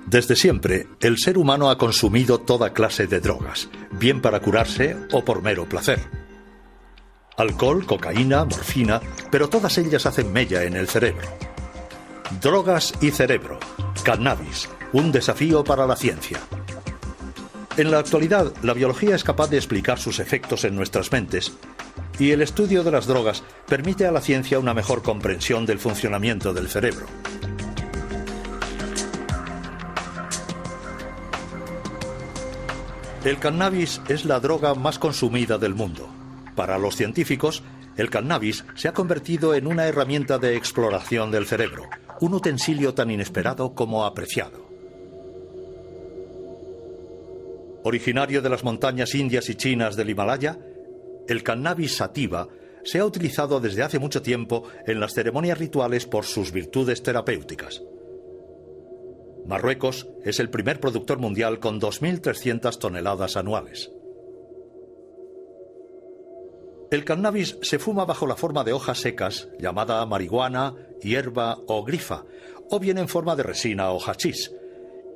Desde siempre, el ser humano ha consumido toda clase de drogas, bien para curarse o por mero placer. Alcohol, cocaína, morfina, pero todas ellas hacen mella en el cerebro. Drogas y cerebro. Cannabis, un desafío para la ciencia. En la actualidad, la biología es capaz de explicar sus efectos en nuestras mentes, y el estudio de las drogas permite a la ciencia una mejor comprensión del funcionamiento del cerebro. El cannabis es la droga más consumida del mundo. Para los científicos, el cannabis se ha convertido en una herramienta de exploración del cerebro, un utensilio tan inesperado como apreciado. Originario de las montañas indias y chinas del Himalaya, el cannabis sativa se ha utilizado desde hace mucho tiempo en las ceremonias rituales por sus virtudes terapéuticas. Marruecos es el primer productor mundial con 2.300 toneladas anuales. El cannabis se fuma bajo la forma de hojas secas, llamada marihuana, hierba o grifa, o bien en forma de resina o hachís,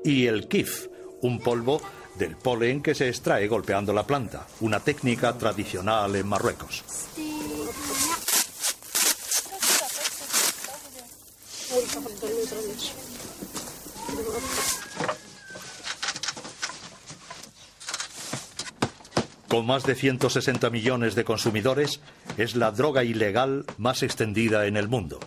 y el kif, un polvo del polen que se extrae golpeando la planta, una técnica tradicional en Marruecos. Con más de 160 millones de consumidores, es la droga ilegal más extendida en el mundo.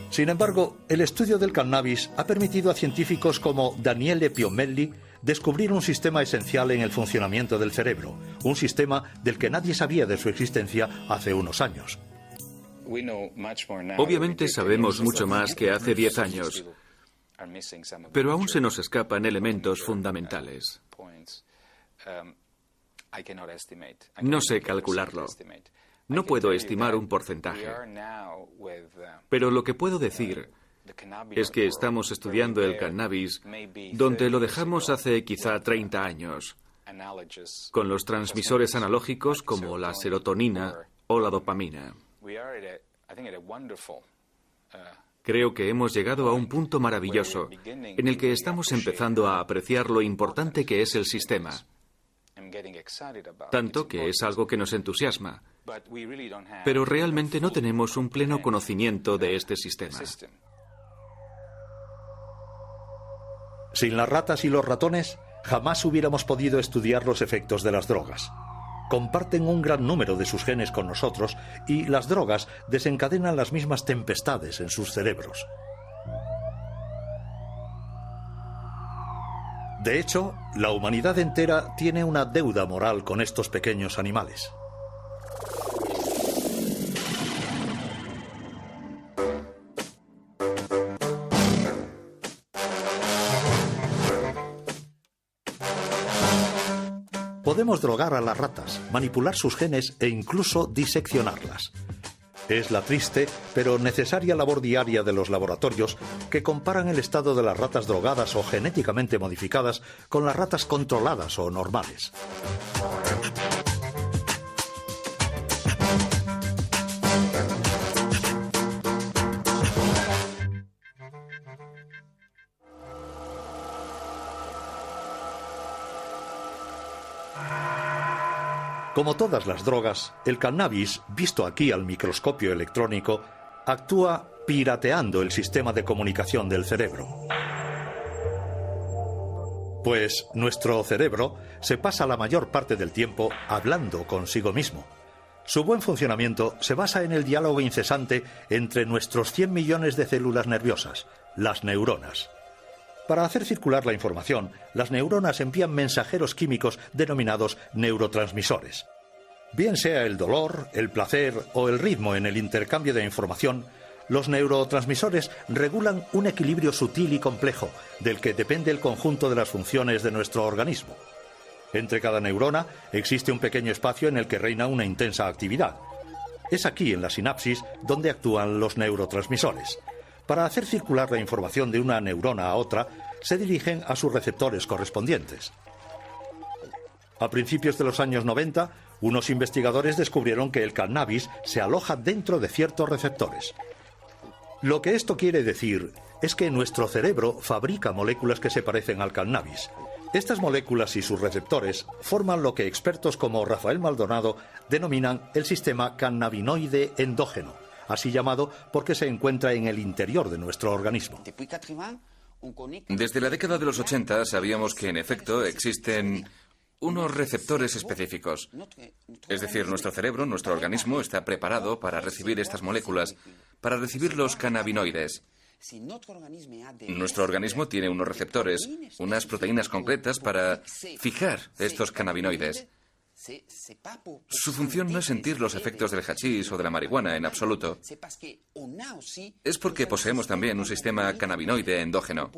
Sin embargo, el estudio del cannabis ha permitido a científicos como Daniele Piomelli descubrir un sistema esencial en el funcionamiento del cerebro, un sistema del que nadie sabía de su existencia hace unos años. Obviamente sabemos mucho más que hace 10 años, pero aún se nos escapan elementos fundamentales. No sé calcularlo. No puedo estimar un porcentaje. Pero lo que puedo decir es que estamos estudiando el cannabis donde lo dejamos hace quizá 30 años, con los transmisores analógicos como la serotonina o la dopamina. Creo que hemos llegado a un punto maravilloso en el que estamos empezando a apreciar lo importante que es el sistema. Tanto que es algo que nos entusiasma. Pero realmente no tenemos un pleno conocimiento de este sistema. Sin las ratas y los ratones, jamás hubiéramos podido estudiar los efectos de las drogas. Comparten un gran número de sus genes con nosotros y las drogas desencadenan las mismas tempestades en sus cerebros. De hecho, la humanidad entera tiene una deuda moral con estos pequeños animales. Podemos drogar a las ratas, manipular sus genes e incluso diseccionarlas. Es la triste pero necesaria labor diaria de los laboratorios que comparan el estado de las ratas drogadas o genéticamente modificadas con las ratas controladas o normales. Como todas las drogas, el cannabis, visto aquí al microscopio electrónico, actúa pirateando el sistema de comunicación del cerebro. Pues nuestro cerebro se pasa la mayor parte del tiempo hablando consigo mismo. Su buen funcionamiento se basa en el diálogo incesante entre nuestros 100 millones de células nerviosas, las neuronas. Para hacer circular la información, las neuronas envían mensajeros químicos denominados neurotransmisores. Bien sea el dolor, el placer o el ritmo en el intercambio de información, los neurotransmisores regulan un equilibrio sutil y complejo, del que depende el conjunto de las funciones de nuestro organismo. Entre cada neurona existe un pequeño espacio en el que reina una intensa actividad. Es aquí, en la sinapsis, donde actúan los neurotransmisores. Para hacer circular la información de una neurona a otra, se dirigen a sus receptores correspondientes. A principios de los años 90, unos investigadores descubrieron que el cannabis se aloja dentro de ciertos receptores. Lo que esto quiere decir es que nuestro cerebro fabrica moléculas que se parecen al cannabis. Estas moléculas y sus receptores forman lo que expertos como Rafael Maldonado denominan el sistema cannabinoide endógeno, así llamado porque se encuentra en el interior de nuestro organismo. Desde la década de los 80 sabíamos que en efecto existen unos receptores específicos. Es decir, nuestro cerebro, nuestro organismo, está preparado para recibir estas moléculas, para recibir los cannabinoides. Nuestro organismo tiene unos receptores, unas proteínas concretas para fijar estos cannabinoides. Su función no es sentir los efectos del hachís o de la marihuana en absoluto. Es porque poseemos también un sistema cannabinoide endógeno.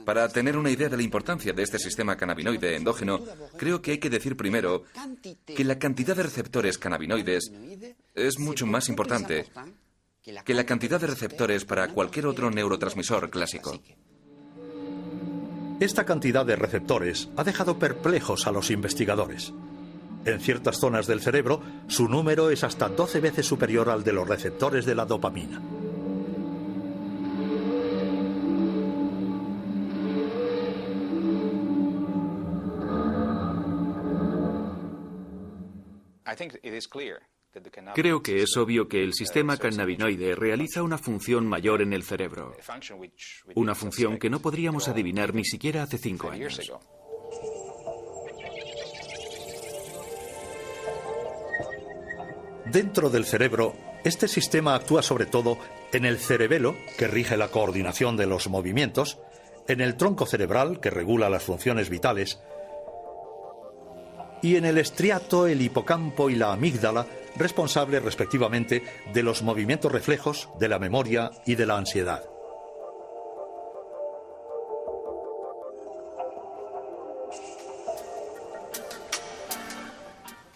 Para tener una idea de la importancia de este sistema cannabinoide endógeno, creo que hay que decir primero que la cantidad de receptores cannabinoides es mucho más importante que la cantidad de receptores para cualquier otro neurotransmisor clásico. Esta cantidad de receptores ha dejado perplejos a los investigadores. En ciertas zonas del cerebro, su número es hasta 12 veces superior al de los receptores de la dopamina. Creo que es obvio que el sistema cannabinoide realiza una función mayor en el cerebro. Una función que no podríamos adivinar ni siquiera hace 5 años. Dentro del cerebro, este sistema actúa sobre todo en el cerebelo, que rige la coordinación de los movimientos, en el tronco cerebral, que regula las funciones vitales, y en el estriato, el hipocampo y la amígdala, responsables respectivamente de los movimientos reflejos, de la memoria y de la ansiedad.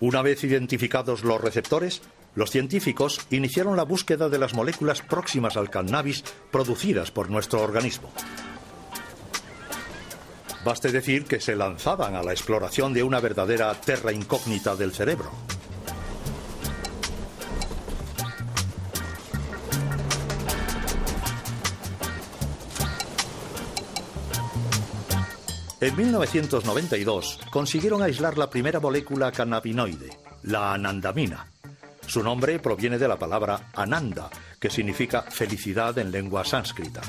Una vez identificados los receptores, los científicos iniciaron la búsqueda de las moléculas próximas al cannabis producidas por nuestro organismo. Baste decir que se lanzaban a la exploración de una verdadera terra incógnita del cerebro. En 1992 consiguieron aislar la primera molécula cannabinoide, la anandamina. Su nombre proviene de la palabra ananda, que significa felicidad en lengua sánscrita.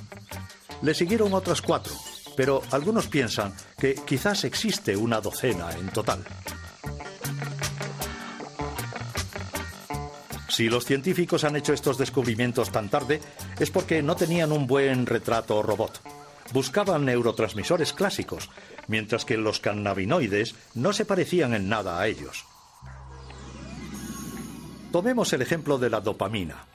Le siguieron otras 4, pero algunos piensan que quizás existe una docena en total. Si los científicos han hecho estos descubrimientos tan tarde, es porque no tenían un buen retrato robot. Buscaban neurotransmisores clásicos, mientras que los cannabinoides no se parecían en nada a ellos. Tomemos el ejemplo de la dopamina.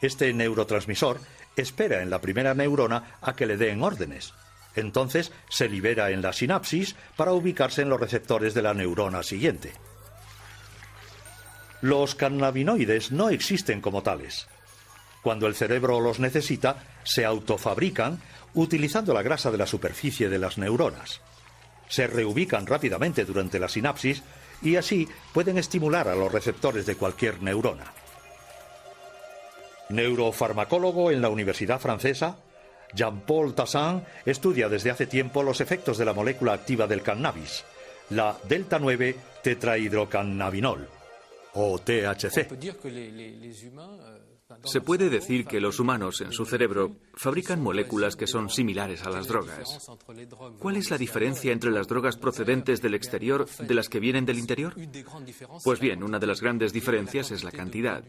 Este neurotransmisor espera en la primera neurona a que le den órdenes. Entonces se libera en la sinapsis para ubicarse en los receptores de la neurona siguiente. Los cannabinoides no existen como tales. Cuando el cerebro los necesita, se autofabrican utilizando la grasa de la superficie de las neuronas. Se reubican rápidamente durante la sinapsis y así pueden estimular a los receptores de cualquier neurona. Neurofarmacólogo en la Universidad Francesa, Jean-Paul Tassin estudia desde hace tiempo los efectos de la molécula activa del cannabis, la delta-9 tetrahidrocannabinol, o THC. Se puede decir que los humanos en su cerebro fabrican moléculas que son similares a las drogas. ¿Cuál es la diferencia entre las drogas procedentes del exterior de las que vienen del interior? Pues bien, una de las grandes diferencias es la cantidad.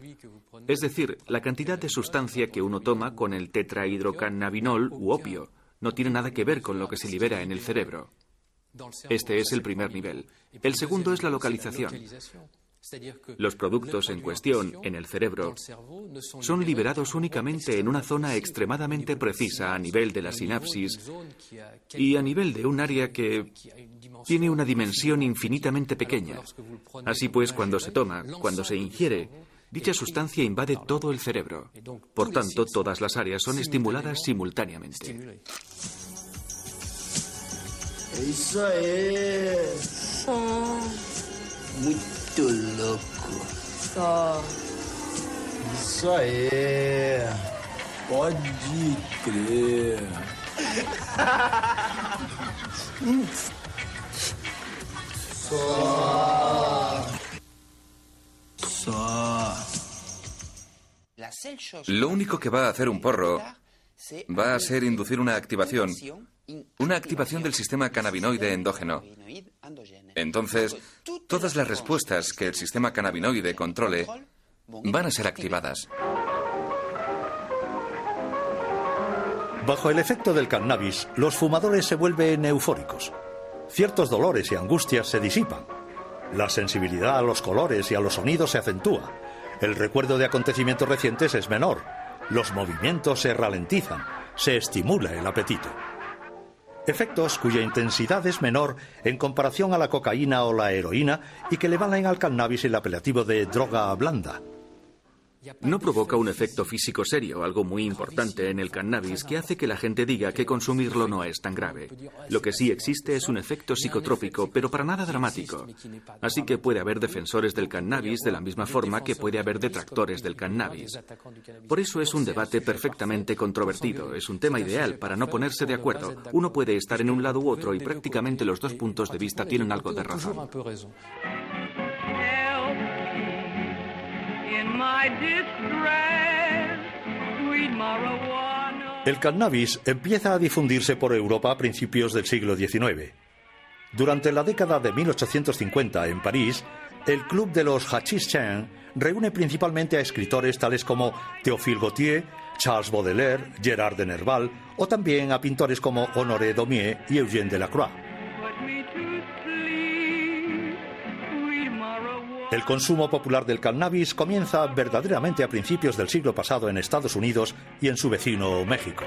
Es decir, la cantidad de sustancia que uno toma con el tetrahidrocannabinol u opio no tiene nada que ver con lo que se libera en el cerebro. Este es el primer nivel. El segundo es la localización. Los productos en cuestión en el cerebro son liberados únicamente en una zona extremadamente precisa a nivel de la sinapsis y a nivel de un área que tiene una dimensión infinitamente pequeña. Así pues, cuando se toma, cuando se ingiere, dicha sustancia invade todo el cerebro. Por tanto, todas las áreas son estimuladas simultáneamente. Eso es muy loco. Isso aí. Pode crer. Lo único que va a hacer un porro va a ser inducir una activación del sistema cannabinoide endógeno. Entonces, todas las respuestas que el sistema cannabinoide controle van a ser activadas. Bajo el efecto del cannabis, los fumadores se vuelven eufóricos. Ciertos dolores y angustias se disipan. La sensibilidad a los colores y a los sonidos se acentúa. El recuerdo de acontecimientos recientes es menor. Los movimientos se ralentizan. Se estimula el apetito. Efectos cuya intensidad es menor en comparación a la cocaína o la heroína y que le valen al cannabis el apelativo de droga blanda. No provoca un efecto físico serio, algo muy importante en el cannabis que hace que la gente diga que consumirlo no es tan grave. Lo que sí existe es un efecto psicotrópico, pero para nada dramático. Así que puede haber defensores del cannabis de la misma forma que puede haber detractores del cannabis. Por eso es un debate perfectamente controvertido. Es un tema ideal para no ponerse de acuerdo. Uno puede estar en un lado u otro y prácticamente los dos puntos de vista tienen algo de razón. El cannabis empieza a difundirse por Europa a principios del siglo XIX. Durante la década de 1850 en París, el Club de los Hachís-Chen reúne principalmente a escritores tales como Théophile Gautier, Charles Baudelaire, Gérard de Nerval o también a pintores como Honoré Daumier y Eugène Delacroix. El consumo popular del cannabis comienza verdaderamente a principios del siglo pasado en Estados Unidos y en su vecino México.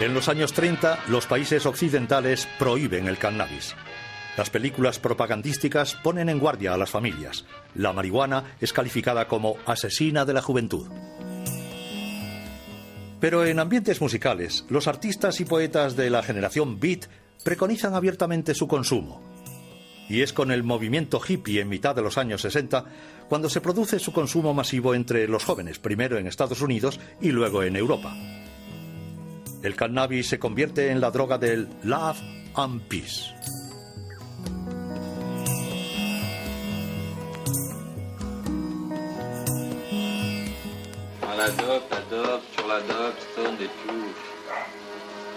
En los años 30, los países occidentales prohíben el cannabis. Las películas propagandísticas ponen en guardia a las familias. La marihuana es calificada como asesina de la juventud. Pero en ambientes musicales, los artistas y poetas de la generación Beat preconizan abiertamente su consumo. Y es con el movimiento hippie en mitad de los años 60 cuando se produce su consumo masivo entre los jóvenes, primero en Estados Unidos y luego en Europa. El cannabis se convierte en la droga del love and peace. La dope, sur la dope, stone et tout.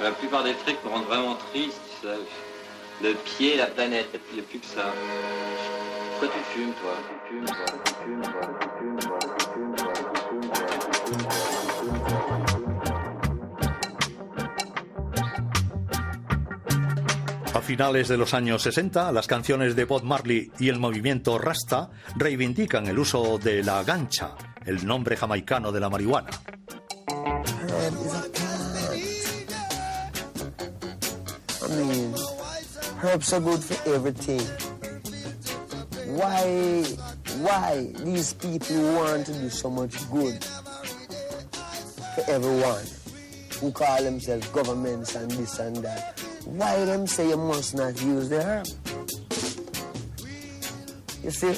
La plupart des trucs me rendent vraiment triste, tu sais. Le pied, la planète, il n'y a plus que ça. Pourquoi tu fumes, toi? Tu fumes, toi, tu fumes, toi, tu fumes, toi, tu fumes, toi, tu fumes, toi, tu fumes, toi. A finales de los años 60, las canciones de Bob Marley y el movimiento Rasta reivindican el uso de la gancha, el nombre jamaicano de la marihuana. Herbs are good for everything. Why these people want to do so much good for everyone who call themselves governments and this and that? Why them say you must not use the herb? You see?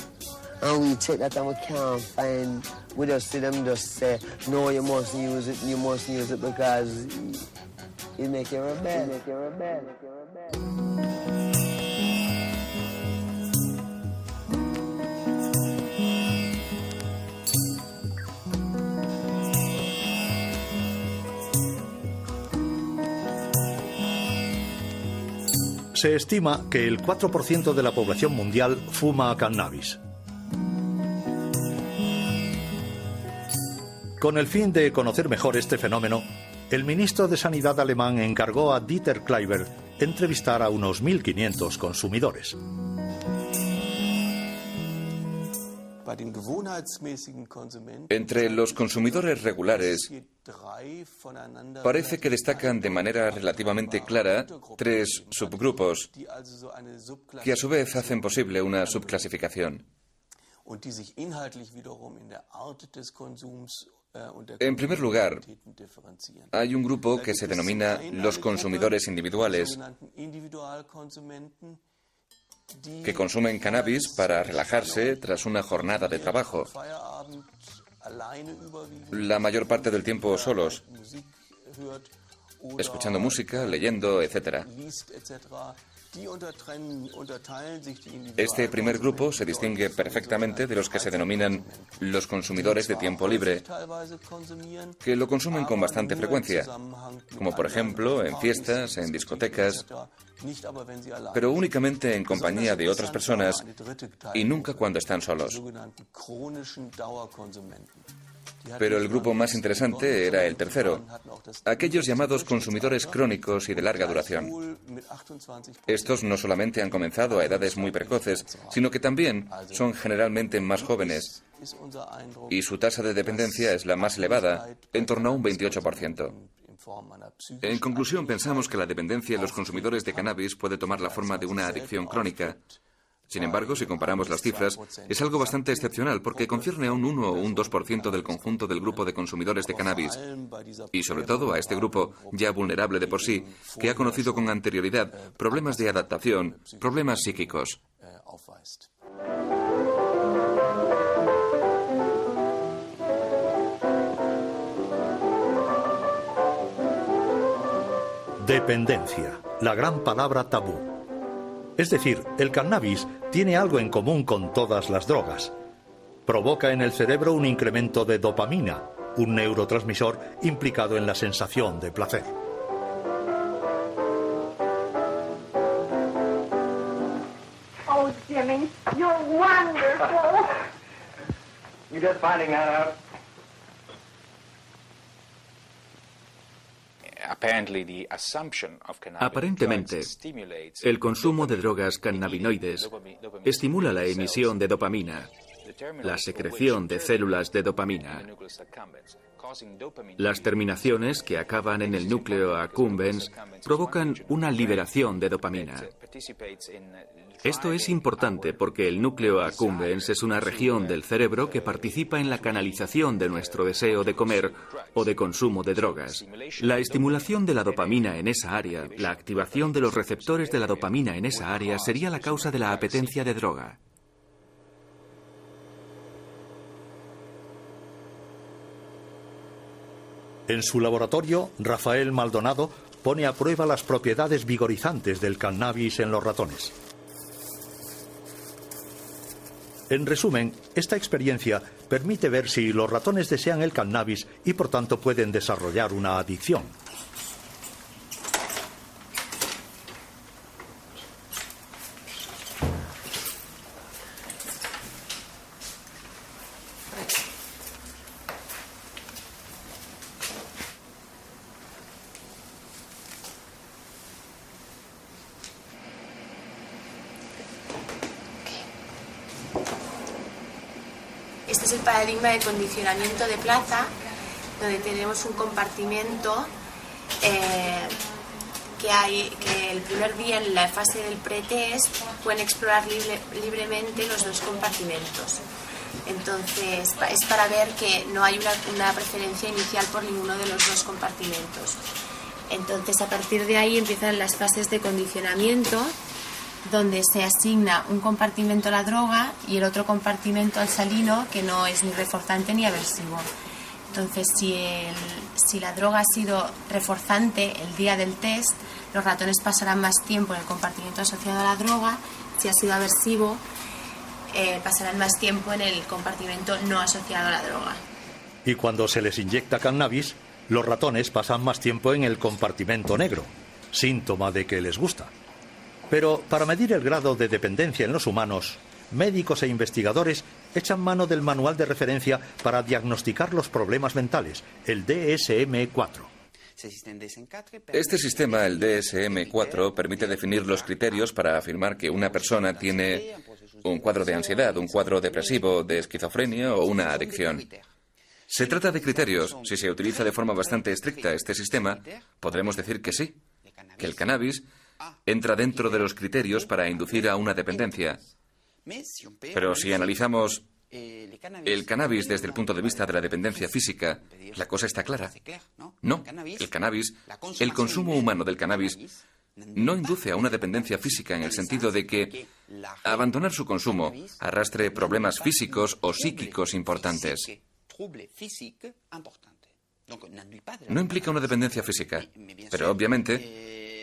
And we check that and we can't find, we just see them just say, no, you mustn't use it because it make you rebel. Se estima que el 4% de la población mundial fuma cannabis. Con el fin de conocer mejor este fenómeno, el ministro de Sanidad alemán encargó a Dieter Kleiber entrevistar a unos 1.500 consumidores. Entre los consumidores regulares, parece que destacan de manera relativamente clara 3 subgrupos que a su vez hacen posible una subclasificación. En primer lugar, hay un grupo que se denomina los consumidores individuales, que consumen cannabis para relajarse tras una jornada de trabajo, la mayor parte del tiempo solos, escuchando música, leyendo, etc. Este primer grupo se distingue perfectamente de los que se denominan los consumidores de tiempo libre, que lo consumen con bastante frecuencia, como por ejemplo en fiestas, en discotecas, pero únicamente en compañía de otras personas y nunca cuando están solos. Pero el grupo más interesante era el tercero, aquellos llamados consumidores crónicos y de larga duración. Estos no solamente han comenzado a edades muy precoces, sino que también son generalmente más jóvenes, y su tasa de dependencia es la más elevada, en torno a un 28%. En conclusión, pensamos que la dependencia en los consumidores de cannabis puede tomar la forma de una adicción crónica. Sin embargo, si comparamos las cifras, es algo bastante excepcional porque concierne a un 1 o un 2% del conjunto del grupo de consumidores de cannabis, y sobre todo a este grupo, ya vulnerable de por sí, que ha conocido con anterioridad problemas de adaptación, problemas psíquicos. Dependencia, la gran palabra tabú. Es decir, el cannabis tiene algo en común con todas las drogas. Provoca en el cerebro un incremento de dopamina, un neurotransmisor implicado en la sensación de placer. Oh, Jimmy, you're wonderful. You're just finding that out. Aparentemente, el consumo de drogas cannabinoides estimula la emisión de dopamina, la secreción de células de dopamina. Las terminaciones que acaban en el núcleo accumbens provocan una liberación de dopamina. Esto es importante porque el núcleo accumbens es una región del cerebro que participa en la canalización de nuestro deseo de comer o de consumo de drogas. La estimulación de la dopamina en esa área, la activación de los receptores de la dopamina en esa área sería la causa de la apetencia de droga. En su laboratorio, Rafael Maldonado pone a prueba las propiedades vigorizantes del cannabis en los ratones. En resumen, esta experiencia permite ver si los ratones desean el cannabis y por tanto pueden desarrollar una adicción. Este es el paradigma de condicionamiento de plaza, donde tenemos un compartimento que el primer día, en la fase del pretest, pueden explorar libremente los dos compartimentos. Entonces, es para ver que no hay una preferencia inicial por ninguno de los dos compartimentos. Entonces, a partir de ahí empiezan las fases de condicionamiento, donde se asigna un compartimento a la droga y el otro compartimento al salino, que no es ni reforzante ni aversivo. Entonces, si la droga ha sido reforzante el día del test, los ratones pasarán más tiempo en el compartimento asociado a la droga. Si ha sido aversivo, pasarán más tiempo en el compartimento no asociado a la droga. Y cuando se les inyecta cannabis, los ratones pasan más tiempo en el compartimento negro, síntoma de que les gusta. Pero para medir el grado de dependencia en los humanos, médicos e investigadores echan mano del manual de referencia para diagnosticar los problemas mentales, el DSM-4. Este sistema, el DSM-4, permite definir los criterios para afirmar que una persona tiene un cuadro de ansiedad, un cuadro depresivo, de esquizofrenia o una adicción. Se trata de criterios. Si se utiliza de forma bastante estricta este sistema, podremos decir que sí, que el cannabis entra dentro de los criterios para inducir a una dependencia. Pero si analizamos el cannabis desde el punto de vista de la dependencia física, la cosa está clara. No, el cannabis, el consumo humano del cannabis, no induce a una dependencia física en el sentido de que abandonar su consumo arrastre problemas físicos o psíquicos importantes. No implica una dependencia física, pero obviamente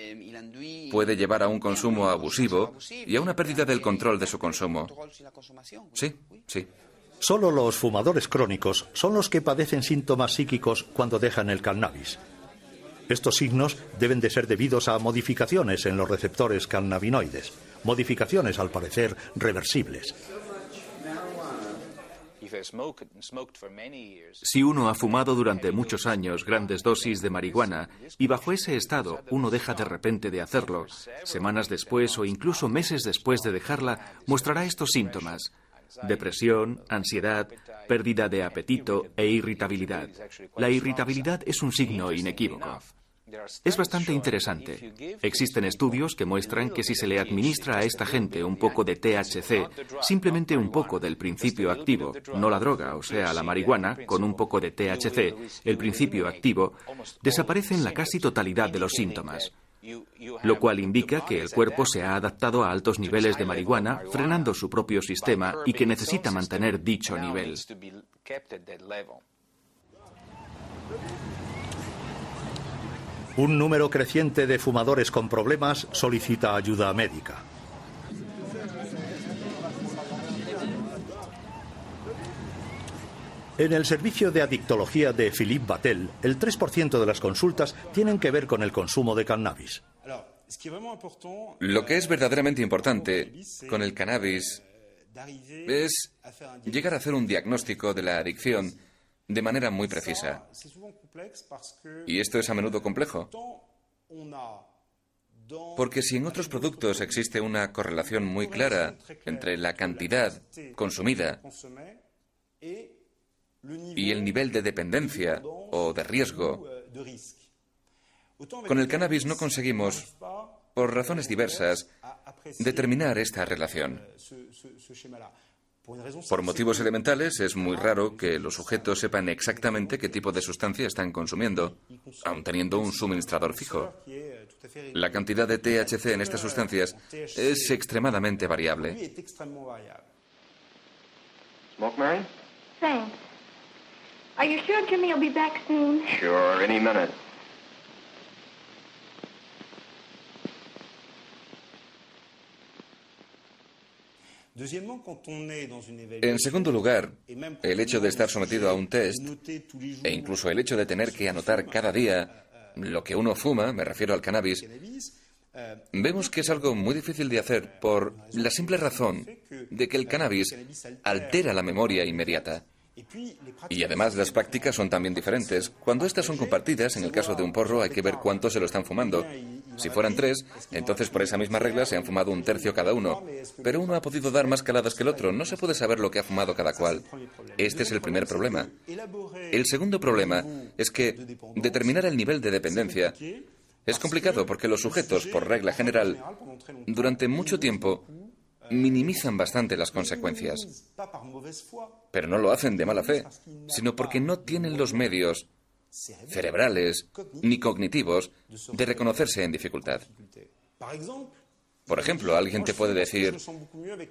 puede llevar a un consumo abusivo y a una pérdida del control de su consumo. Sí, sí. Solo los fumadores crónicos son los que padecen síntomas psíquicos cuando dejan el cannabis. Estos signos deben de ser debidos a modificaciones en los receptores cannabinoides, modificaciones al parecer reversibles. Si uno ha fumado durante muchos años grandes dosis de marihuana y bajo ese estado uno deja de repente de hacerlo, semanas después o incluso meses después de dejarla, mostrará estos síntomas: depresión, ansiedad, pérdida de apetito e irritabilidad. La irritabilidad es un signo inequívoco. Es bastante interesante. Existen estudios que muestran que si se le administra a esta gente un poco de THC, simplemente un poco del principio activo, no la droga, o sea, la marihuana, con un poco de THC, el principio activo, desaparecen la casi totalidad de los síntomas. Lo cual indica que el cuerpo se ha adaptado a altos niveles de marihuana, frenando su propio sistema y que necesita mantener dicho nivel. Un número creciente de fumadores con problemas solicita ayuda médica. En el servicio de adictología de Philippe Battel, el 3% de las consultas tienen que ver con el consumo de cannabis. Lo que es verdaderamente importante con el cannabis es llegar a hacer un diagnóstico de la adicción de manera muy precisa. Y esto es a menudo complejo. Porque si en otros productos existe una correlación muy clara entre la cantidad consumida y el nivel de dependencia o de riesgo, con el cannabis no conseguimos, por razones diversas, determinar esta relación. Por motivos elementales, es muy raro que los sujetos sepan exactamente qué tipo de sustancia están consumiendo, aun teniendo un suministrador fijo. La cantidad de THC en estas sustancias es extremadamente variable. Smoke, Mary? Thanks. Are you sure Jimmy will be back soon? Sure, any minute. En segundo lugar, el hecho de estar sometido a un test, e incluso el hecho de tener que anotar cada día lo que uno fuma, me refiero al cannabis, vemos que es algo muy difícil de hacer por la simple razón de que el cannabis altera la memoria inmediata. Y además las prácticas son también diferentes. Cuando estas son compartidas, en el caso de un porro hay que ver cuántos se lo están fumando. Si fueran 3, entonces por esa misma regla se han fumado un tercio cada uno. Pero uno ha podido dar más caladas que el otro. No se puede saber lo que ha fumado cada cual. Este es el primer problema. El segundo problema es que determinar el nivel de dependencia es complicado porque los sujetos, por regla general, durante mucho tiempo minimizan bastante las consecuencias. Pero no lo hacen de mala fe, sino porque no tienen los medios cerebrales ni cognitivos de reconocerse en dificultad. Por ejemplo, alguien te puede decir: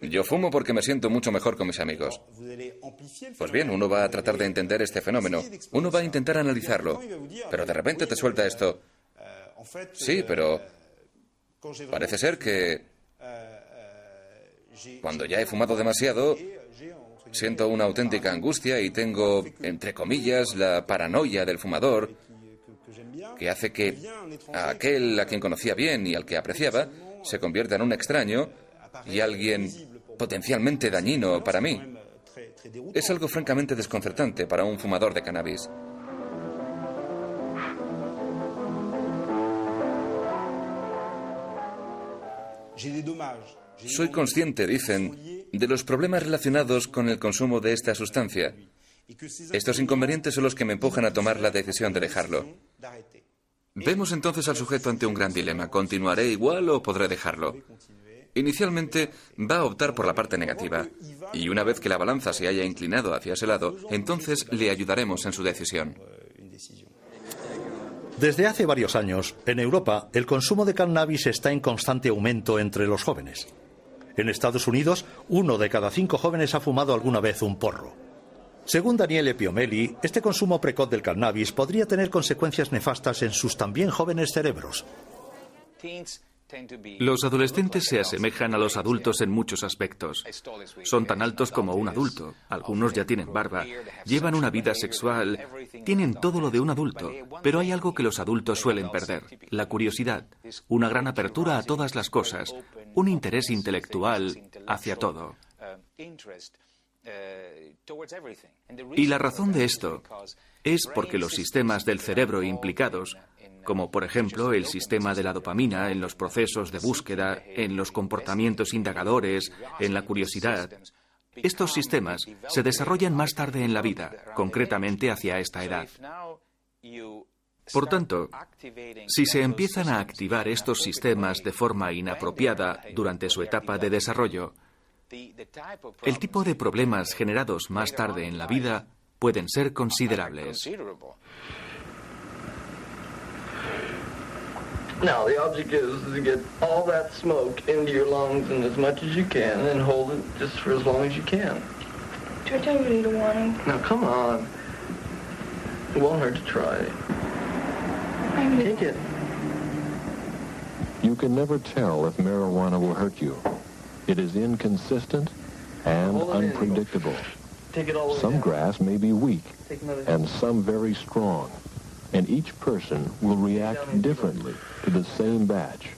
yo fumo porque me siento mucho mejor con mis amigos. Pues bien, uno va a tratar de entender este fenómeno, uno va a intentar analizarlo, pero de repente te suelta esto: sí, pero parece ser que cuando ya he fumado demasiado, siento una auténtica angustia y tengo, entre comillas, la paranoia del fumador, que hace que a aquel a quien conocía bien y al que apreciaba se convierta en un extraño y alguien potencialmente dañino para mí. Es algo francamente desconcertante para un fumador de cannabis. Soy consciente, dicen, de los problemas relacionados con el consumo de esta sustancia. Estos inconvenientes son los que me empujan a tomar la decisión de dejarlo. Vemos entonces al sujeto ante un gran dilema. ¿Continuaré igual o podré dejarlo? Inicialmente va a optar por la parte negativa, y una vez que la balanza se haya inclinado hacia ese lado, entonces le ayudaremos en su decisión. Desde hace varios años, en Europa, el consumo de cannabis está en constante aumento entre los jóvenes. En Estados Unidos, 1 de cada 5 jóvenes ha fumado alguna vez un porro. Según Daniele Piomelli, este consumo precoz del cannabis podría tener consecuencias nefastas en sus también jóvenes cerebros. Los adolescentes se asemejan a los adultos en muchos aspectos. Son tan altos como un adulto, algunos ya tienen barba, llevan una vida sexual, tienen todo lo de un adulto, pero hay algo que los adultos suelen perder: la curiosidad, una gran apertura a todas las cosas, un interés intelectual hacia todo. Y la razón de esto es porque los sistemas del cerebro implicados, como por ejemplo el sistema de la dopamina en los procesos de búsqueda, en los comportamientos indagadores, en la curiosidad, estos sistemas se desarrollan más tarde en la vida, concretamente hacia esta edad. Por tanto, si se empiezan a activar estos sistemas de forma inapropiada durante su etapa de desarrollo, el tipo de problemas generados más tarde en la vida pueden ser considerables. Now, the object is to get all that smoke into your lungs and as much as you can and hold it just for as long as you can. George, I really don't want to. Now, come on. It won't hurt to try. Take it. You can never tell if marijuana will hurt you. It is inconsistent and unpredictable. Some grass may be weak and some very strong. And each person will react differently to the same batch.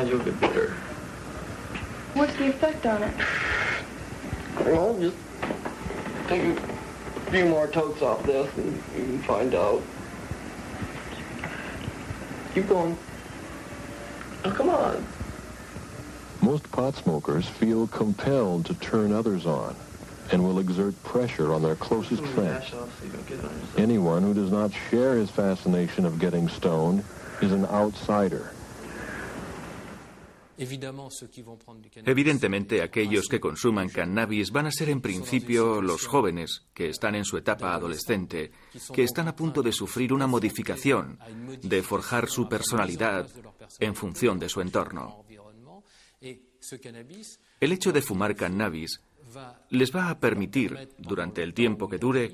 You'll get better. What's the effect on it? Well, just take a few more totes off this and you can find out. Keep going. Oh, come on. Most pot smokers feel compelled to turn others on and will exert pressure on their closest friends. Anyone who does not share his fascination of getting stoned is an outsider. Evidentemente, aquellos que consuman cannabis van a ser en principio los jóvenes, que están en su etapa adolescente, que están a punto de sufrir una modificación, de forjar su personalidad en función de su entorno. El hecho de fumar cannabis les va a permitir, durante el tiempo que dure,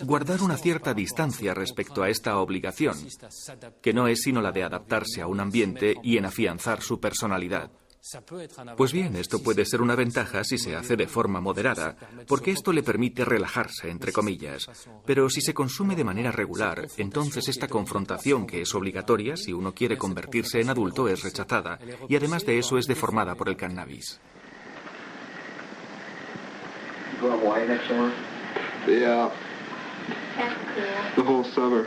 guardar una cierta distancia respecto a esta obligación, que no es sino la de adaptarse a un ambiente y en afianzar su personalidad. Pues bien, esto puede ser una ventaja si se hace de forma moderada, porque esto le permite relajarse, entre comillas. Pero si se consume de manera regular, entonces esta confrontación, que es obligatoria si uno quiere convertirse en adulto, es rechazada, y además de eso es deformada por el cannabis. Yeah. The whole summer.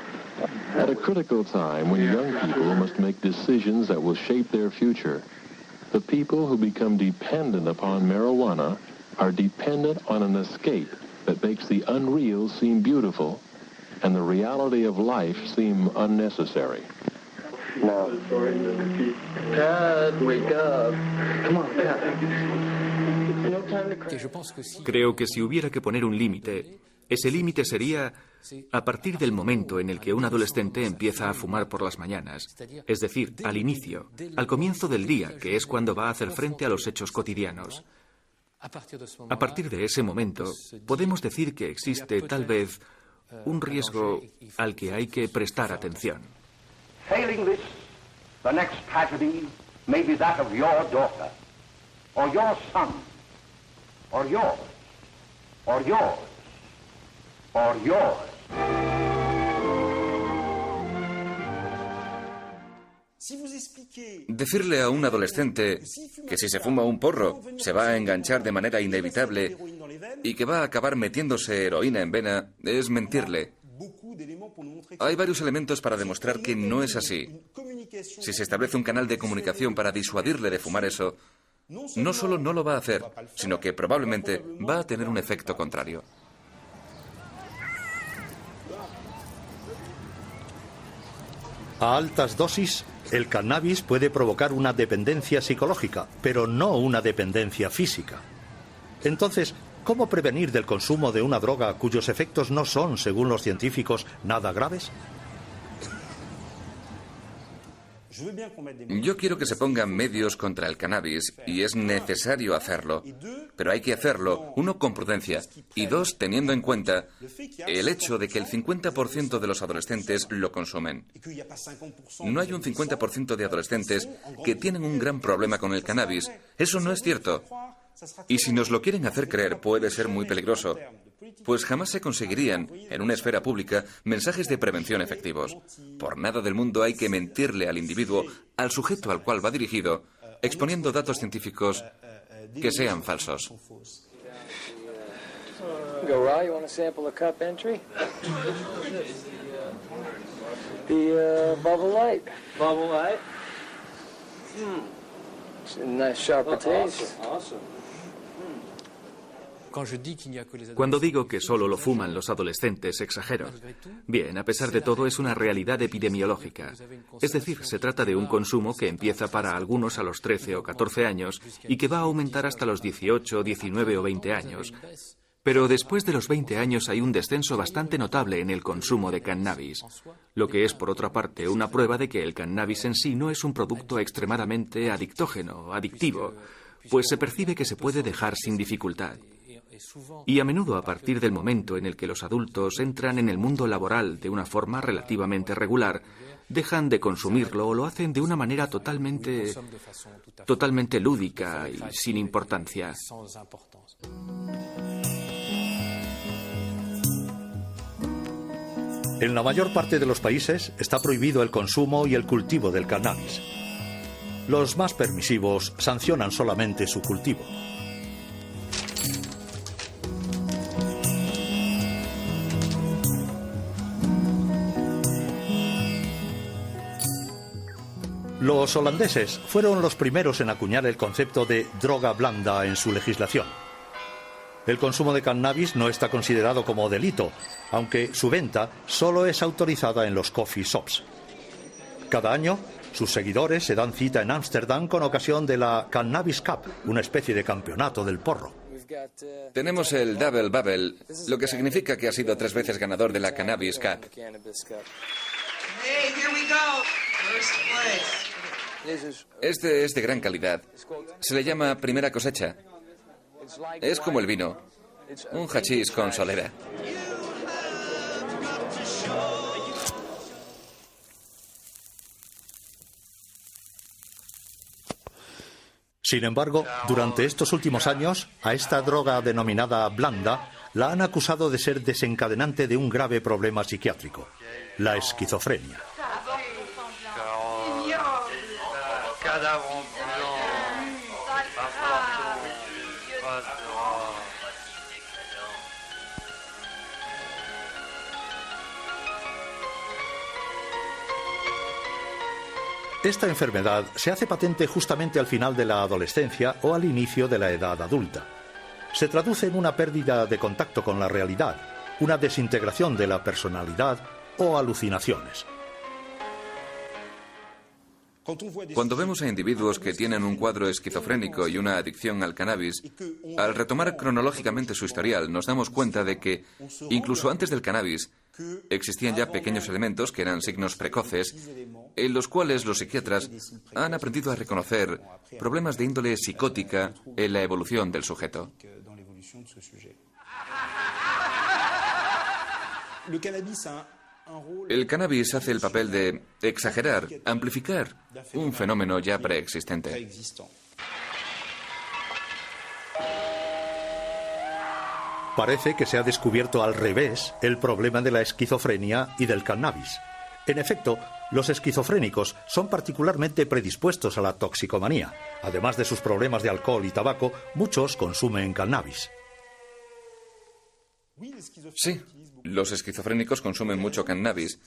At a critical time when young people must make decisions that will shape their future, the people who become dependent upon marijuana are dependent on an escape that makes the unreal seem beautiful and the reality of life seem unnecessary. Now, Pat, wake up. Come on, Pat. Creo que si hubiera que poner un límite, ese límite sería a partir del momento en el que un adolescente empieza a fumar por las mañanas, es decir, al inicio, al comienzo del día, que es cuando va a hacer frente a los hechos cotidianos. A partir de ese momento, podemos decir que existe, tal vez, un riesgo al que hay que prestar atención. Failing this, the next tragedy may be that of your daughter, or your son, or yours, or yours, or yours. Decirle a un adolescente que si se fuma un porro se va a enganchar de manera inevitable y que va a acabar metiéndose heroína en vena es mentirle. Hay varios elementos para demostrar que no es así. Si se establece un canal de comunicación para disuadirle de fumar eso, no solo no lo va a hacer, sino que probablemente va a tener un efecto contrario. A altas dosis, el cannabis puede provocar una dependencia psicológica, pero no una dependencia física. Entonces, ¿cómo prevenir del consumo de una droga cuyos efectos no son, según los científicos, nada graves? Yo quiero que se pongan medios contra el cannabis y es necesario hacerlo, pero hay que hacerlo, uno, con prudencia y dos, teniendo en cuenta el hecho de que el 50% de los adolescentes lo consumen. No hay un 50% de adolescentes que tienen un gran problema con el cannabis. Eso no es cierto. Y si nos lo quieren hacer creer, puede ser muy peligroso, pues jamás se conseguirían, en una esfera pública, mensajes de prevención efectivos. Por nada del mundo hay que mentirle al individuo, al sujeto al cual va dirigido, exponiendo datos científicos que sean falsos. Cuando digo que solo lo fuman los adolescentes, exagero. Bien, a pesar de todo, es una realidad epidemiológica. Es decir, se trata de un consumo que empieza para algunos a los 13 o 14 años y que va a aumentar hasta los 18, 19 o 20 años. Pero después de los 20 años hay un descenso bastante notable en el consumo de cannabis, lo que es, por otra parte, una prueba de que el cannabis en sí no es un producto extremadamente adictógeno, adictivo, pues se percibe que se puede dejar sin dificultad. Y a menudo, a partir del momento en el que los adultos entran en el mundo laboral de una forma relativamente regular, dejan de consumirlo o lo hacen de una manera totalmente lúdica y sin importancia. En la mayor parte de los países está prohibido el consumo y el cultivo del cannabis. Los más permisivos sancionan solamente su cultivo. Los holandeses fueron los primeros en acuñar el concepto de droga blanda en su legislación. El consumo de cannabis no está considerado como delito, aunque su venta solo es autorizada en los coffee shops. Cada año, sus seguidores se dan cita en Ámsterdam con ocasión de la Cannabis Cup, una especie de campeonato del porro. Tenemos el Double Bubble, lo que significa que ha sido 3 veces ganador de la Cannabis Cup. Este es de gran calidad. Se le llama primera cosecha. Es como el vino, un hachís con solera. Sin embargo, durante estos últimos años, a esta droga denominada blanda la han acusado de ser desencadenante de un grave problema psiquiátrico, la esquizofrenia. Esta enfermedad se hace patente justamente al final de la adolescencia o al inicio de la edad adulta. Se traduce en una pérdida de contacto con la realidad, una desintegración de la personalidad o alucinaciones. Cuando vemos a individuos que tienen un cuadro esquizofrénico y una adicción al cannabis, al retomar cronológicamente su historial, nos damos cuenta de que, incluso antes del cannabis, existían ya pequeños elementos que eran signos precoces, en los cuales los psiquiatras han aprendido a reconocer problemas de índole psicótica en la evolución del sujeto. El cannabis hace el papel de exagerar, amplificar un fenómeno ya preexistente. Parece que se ha descubierto al revés el problema de la esquizofrenia y del cannabis. En efecto, los esquizofrénicos son particularmente predispuestos a la toxicomanía. Además de sus problemas de alcohol y tabaco, muchos consumen cannabis. Sí, los esquizofrénicos consumen mucho cannabis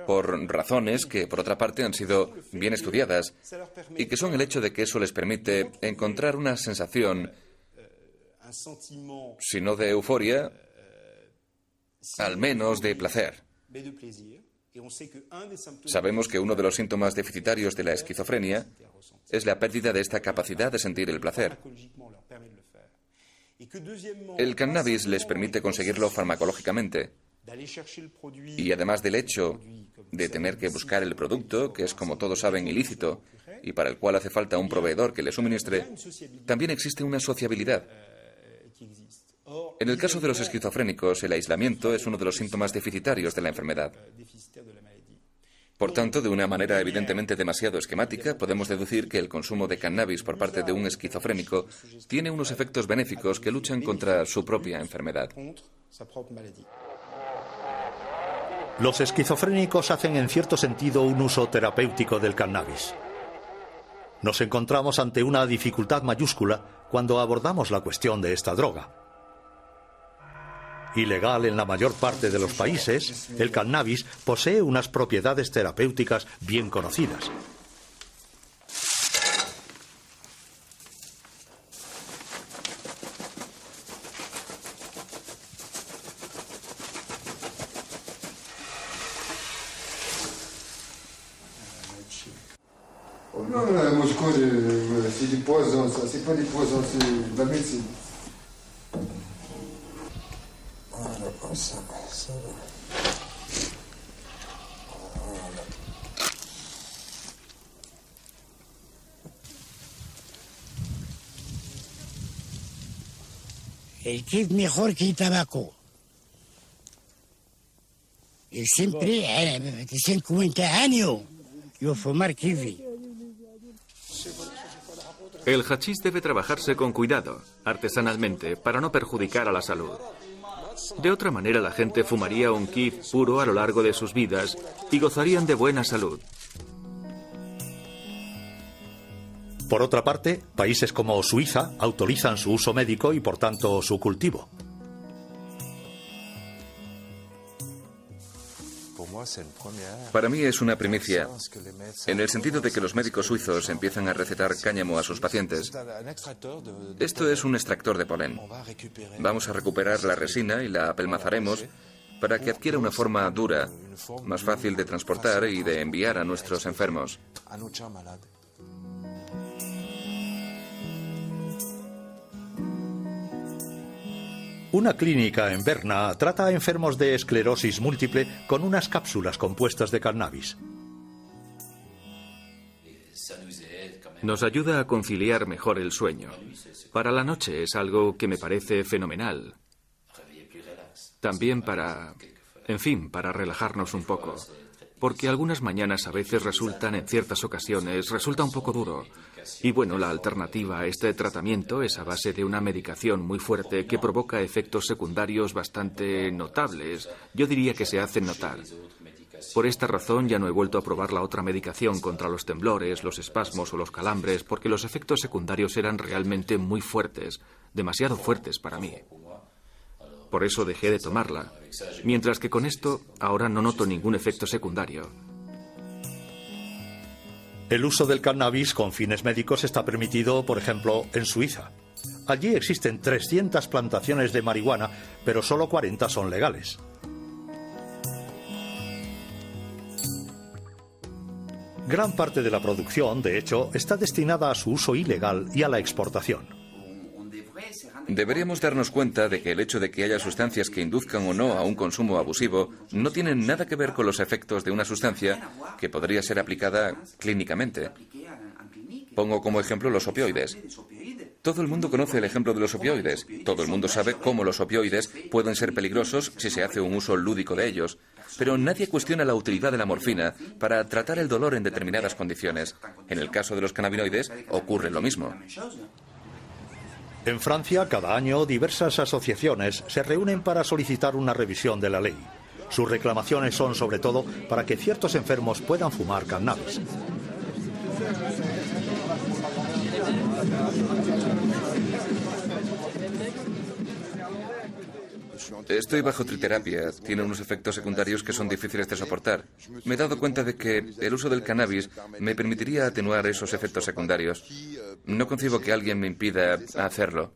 por razones que, por otra parte, han sido bien estudiadas y que son el hecho de que eso les permite encontrar una sensación, si no de euforia, al menos de placer. Sabemos que uno de los síntomas deficitarios de la esquizofrenia es la pérdida de esta capacidad de sentir el placer. El cannabis les permite conseguirlo farmacológicamente. Y además del hecho de tener que buscar el producto, que es, como todos saben, ilícito, y para el cual hace falta un proveedor que le suministre, también existe una sociabilidad. En el caso de los esquizofrénicos, el aislamiento es uno de los síntomas deficitarios de la enfermedad. Por tanto, de una manera evidentemente demasiado esquemática, podemos deducir que el consumo de cannabis por parte de un esquizofrénico tiene unos efectos benéficos que luchan contra su propia enfermedad. Los esquizofrénicos hacen en cierto sentido un uso terapéutico del cannabis. Nos encontramos ante una dificultad mayúscula cuando abordamos la cuestión de esta droga. Ilegal en la mayor parte de los países, el cannabis posee unas propiedades terapéuticas bien conocidas. Moi je crois que c'est du poison, ça. C'est pas du poison, c'est de la médecine. Voilà, ça va. El kif mejor que el tabaco. Y siempre, 50 años, yo fumar kifi. El hachís debe trabajarse con cuidado, artesanalmente, para no perjudicar a la salud. De otra manera, la gente fumaría un kif puro a lo largo de sus vidas y gozarían de buena salud. Por otra parte, países como Suiza autorizan su uso médico y, por tanto, su cultivo. Para mí es una primicia, en el sentido de que los médicos suizos empiezan a recetar cáñamo a sus pacientes. Esto es un extractor de polen. Vamos a recuperar la resina y la apelmazaremos para que adquiera una forma dura, más fácil de transportar y de enviar a nuestros enfermos. Una clínica en Berna trata a enfermos de esclerosis múltiple con unas cápsulas compuestas de cannabis. Nos ayuda a conciliar mejor el sueño. Para la noche es algo que me parece fenomenal. También para relajarnos un poco. Porque algunas mañanas a veces en ciertas ocasiones, resulta un poco duro. Y bueno, la alternativa a este tratamiento es a base de una medicación muy fuerte que provoca efectos secundarios bastante notables. Yo diría que se hacen notar. Por esta razón ya no he vuelto a probar la otra medicación contra los temblores, los espasmos o los calambres, porque los efectos secundarios eran realmente muy fuertes, demasiado fuertes para mí. Por eso dejé de tomarla. Mientras que con esto, ahora no noto ningún efecto secundario. El uso del cannabis con fines médicos está permitido, por ejemplo, en Suiza. Allí existen 300 plantaciones de marihuana, pero solo 40 son legales. Gran parte de la producción, de hecho, está destinada a su uso ilegal y a la exportación. Deberíamos darnos cuenta de que el hecho de que haya sustancias que induzcan o no a un consumo abusivo no tienen nada que ver con los efectos de una sustancia que podría ser aplicada clínicamente. Pongo como ejemplo los opioides. Todo el mundo conoce el ejemplo de los opioides. Todo el mundo sabe cómo los opioides pueden ser peligrosos si se hace un uso lúdico de ellos. Pero nadie cuestiona la utilidad de la morfina para tratar el dolor en determinadas condiciones. En el caso de los cannabinoides ocurre lo mismo. En Francia, cada año, diversas asociaciones se reúnen para solicitar una revisión de la ley. Sus reclamaciones son, sobre todo, para que ciertos enfermos puedan fumar cannabis. Estoy bajo triterapia. Tiene unos efectos secundarios que son difíciles de soportar. Me he dado cuenta de que el uso del cannabis me permitiría atenuar esos efectos secundarios. No concibo que alguien me impida hacerlo.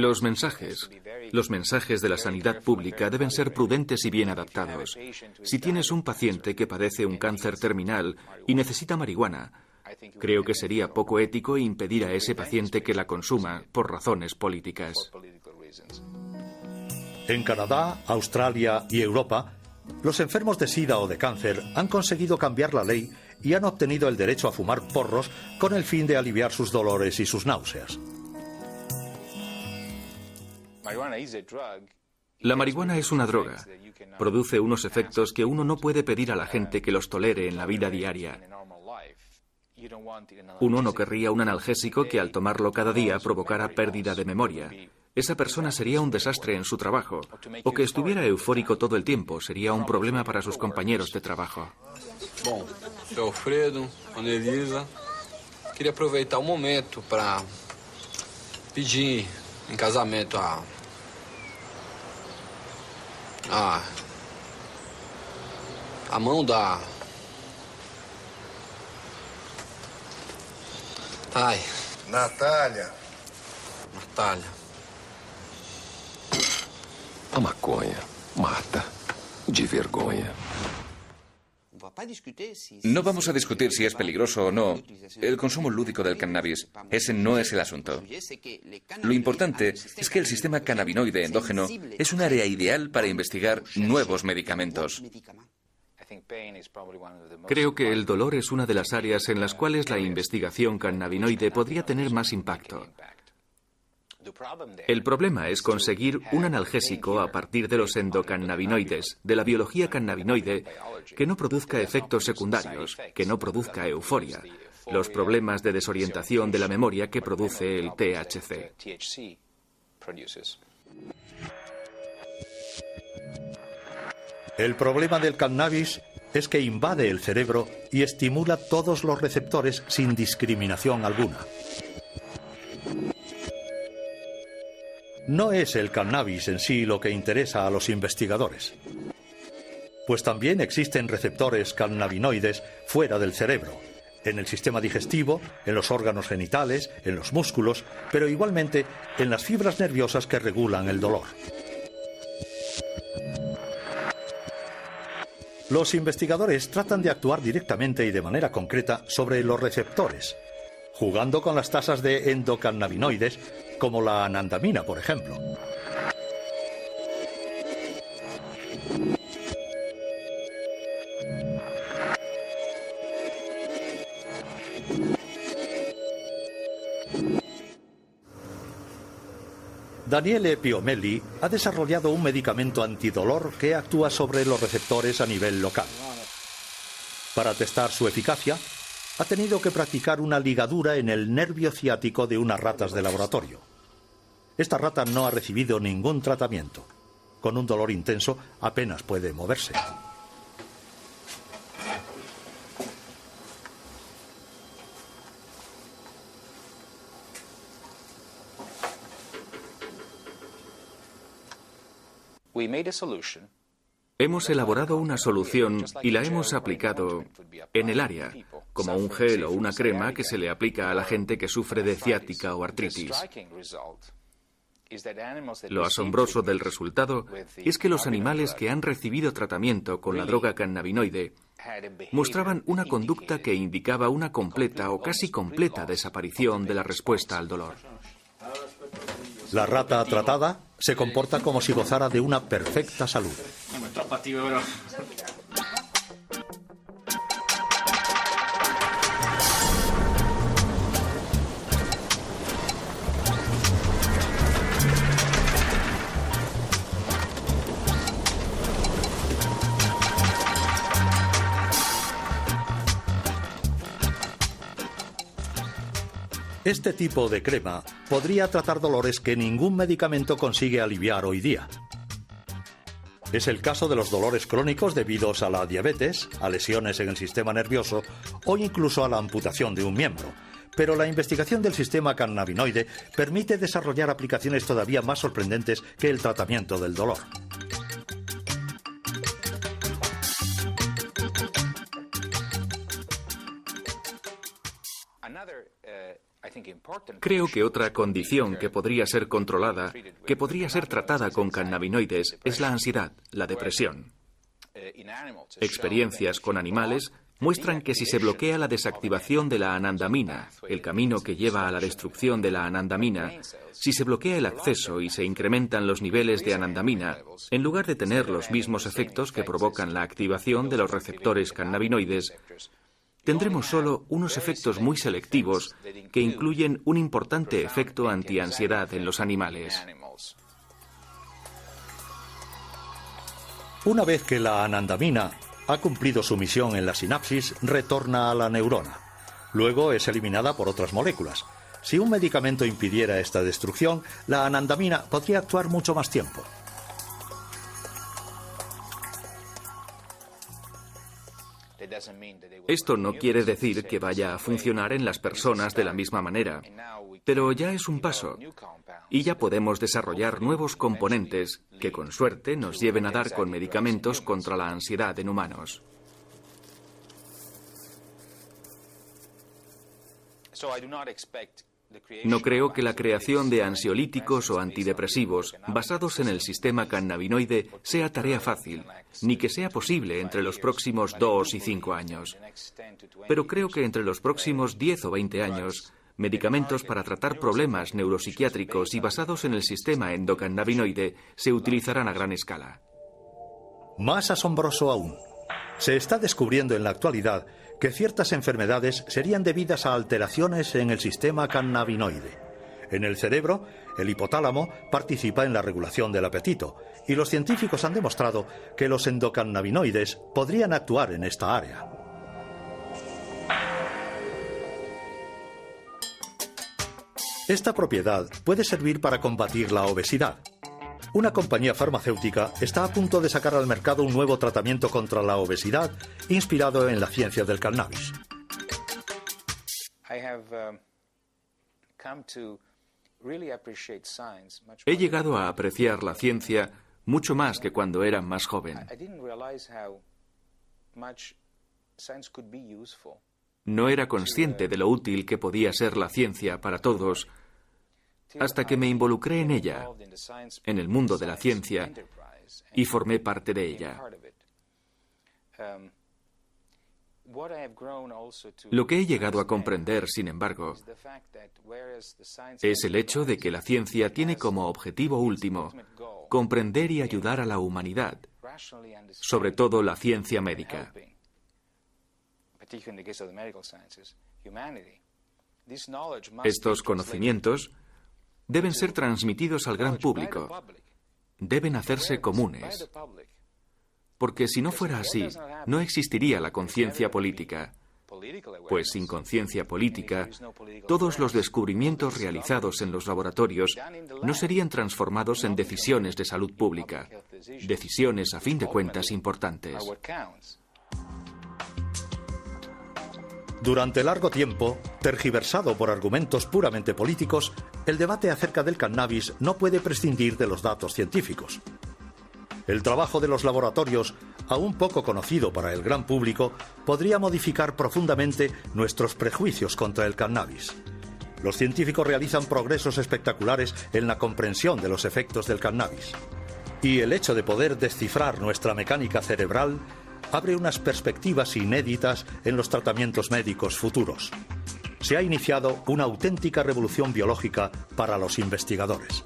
Los mensajes de la sanidad pública deben ser prudentes y bien adaptados. Si tienes un paciente que padece un cáncer terminal y necesita marihuana, creo que sería poco ético impedir a ese paciente que la consuma por razones políticas. En Canadá, Australia y Europa, los enfermos de SIDA o de cáncer han conseguido cambiar la ley y han obtenido el derecho a fumar porros con el fin de aliviar sus dolores y sus náuseas. La marihuana es una droga. Produce unos efectos que uno no puede pedir a la gente que los tolere en la vida diaria. Uno no querría un analgésico que al tomarlo cada día provocara pérdida de memoria. Esa persona sería un desastre en su trabajo. O que estuviera eufórico todo el tiempo sería un problema para sus compañeros de trabajo. Bom, seu Alfredo, Ana Elisa, queria aproveitar momento para pedir em casamento a mão da... Ai. Natália. A maconha mata de vergonha. No vamos a discutir si es peligroso o no el consumo lúdico del cannabis. Ese no es el asunto. Lo importante es que el sistema cannabinoide endógeno es un área ideal para investigar nuevos medicamentos. Creo que el dolor es una de las áreas en las cuales la investigación cannabinoide podría tener más impacto. El problema es conseguir un analgésico a partir de los endocannabinoides, de la biología cannabinoide, que no produzca efectos secundarios, que no produzca euforia, los problemas de desorientación de la memoria que produce el THC. El problema del cannabis es que invade el cerebro y estimula todos los receptores sin discriminación alguna. No es el cannabis en sí lo que interesa a los investigadores, pues también existen receptores cannabinoides fuera del cerebro, en el sistema digestivo, en los órganos genitales, en los músculos, pero igualmente en las fibras nerviosas que regulan el dolor. Los investigadores tratan de actuar directamente y de manera concreta sobre los receptores, jugando con las tasas de endocannabinoides, como la anandamina, por ejemplo. Daniele Piomelli ha desarrollado un medicamento antidolor que actúa sobre los receptores a nivel local. Para testar su eficacia, ha tenido que practicar una ligadura en el nervio ciático de unas ratas de laboratorio. Esta rata no ha recibido ningún tratamiento. Con un dolor intenso apenas puede moverse. Hemos elaborado una solución y la hemos aplicado en el área, como un gel o una crema que se le aplica a la gente que sufre de ciática o artritis. Lo asombroso del resultado es que los animales que han recibido tratamiento con la droga cannabinoide mostraban una conducta que indicaba una completa o casi completa desaparición de la respuesta al dolor. La rata tratada se comporta como si gozara de una perfecta salud. Este tipo de crema podría tratar dolores que ningún medicamento consigue aliviar hoy día. Es el caso de los dolores crónicos debidos a la diabetes, a lesiones en el sistema nervioso o incluso a la amputación de un miembro. pero la investigación del sistema cannabinoide permite desarrollar aplicaciones todavía más sorprendentes que el tratamiento del dolor. Creo que otra condición que podría ser controlada, que podría ser tratada con cannabinoides, es la ansiedad, la depresión. Experiencias con animales muestran que si se bloquea la desactivación de la anandamina, el camino que lleva a la destrucción de la anandamina, si se bloquea el acceso y se incrementan los niveles de anandamina, en lugar de tener los mismos efectos que provocan la activación de los receptores cannabinoides, tendremos solo unos efectos muy selectivos que incluyen un importante efecto antiansiedad en los animales. Una vez que la anandamina ha cumplido su misión en la sinapsis, retorna a la neurona. Luego es eliminada por otras moléculas. Si un medicamento impidiera esta destrucción, la anandamina podría actuar mucho más tiempo. Esto no quiere decir que vaya a funcionar en las personas de la misma manera, pero ya es un paso, y ya podemos desarrollar nuevos componentes que con suerte nos lleven a dar con medicamentos contra la ansiedad en humanos. No creo que la creación de ansiolíticos o antidepresivos basados en el sistema cannabinoide sea tarea fácil, ni que sea posible entre los próximos 2 y 5 años. Pero creo que entre los próximos 10 o 20 años, medicamentos para tratar problemas neuropsiquiátricos y basados en el sistema endocannabinoide se utilizarán a gran escala. Más asombroso aún, se está descubriendo en la actualidad que ciertas enfermedades serían debidas a alteraciones en el sistema cannabinoide. En el cerebro, el hipotálamo participa en la regulación del apetito, y los científicos han demostrado que los endocannabinoides podrían actuar en esta área. Esta propiedad puede servir para combatir la obesidad. Una compañía farmacéutica está a punto de sacar al mercado un nuevo tratamiento contra la obesidad inspirado en la ciencia del cannabis. He llegado a apreciar la ciencia mucho más que cuando era más joven. No era consciente de lo útil que podía ser la ciencia para todos hasta que me involucré en ella, en el mundo de la ciencia, y formé parte de ella. Lo que he llegado a comprender, sin embargo, es el hecho de que la ciencia tiene como objetivo último comprender y ayudar a la humanidad, sobre todo la ciencia médica. Estos conocimientos deben ser transmitidos al gran público, deben hacerse comunes, porque si no fuera así, no existiría la conciencia política, pues sin conciencia política, todos los descubrimientos realizados en los laboratorios no serían transformados en decisiones de salud pública, decisiones a fin de cuentas importantes. Durante largo tiempo, tergiversado por argumentos puramente políticos, el debate acerca del cannabis no puede prescindir de los datos científicos. El trabajo de los laboratorios, aún poco conocido para el gran público, podría modificar profundamente nuestros prejuicios contra el cannabis. Los científicos realizan progresos espectaculares en la comprensión de los efectos del cannabis. Y el hecho de poder descifrar nuestra mecánica cerebral abre unas perspectivas inéditas en los tratamientos médicos futuros. Se ha iniciado una auténtica revolución biológica para los investigadores.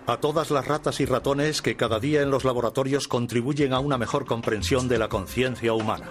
A todas las ratas y ratones que cada día en los laboratorios contribuyen a una mejor comprensión de la conciencia humana.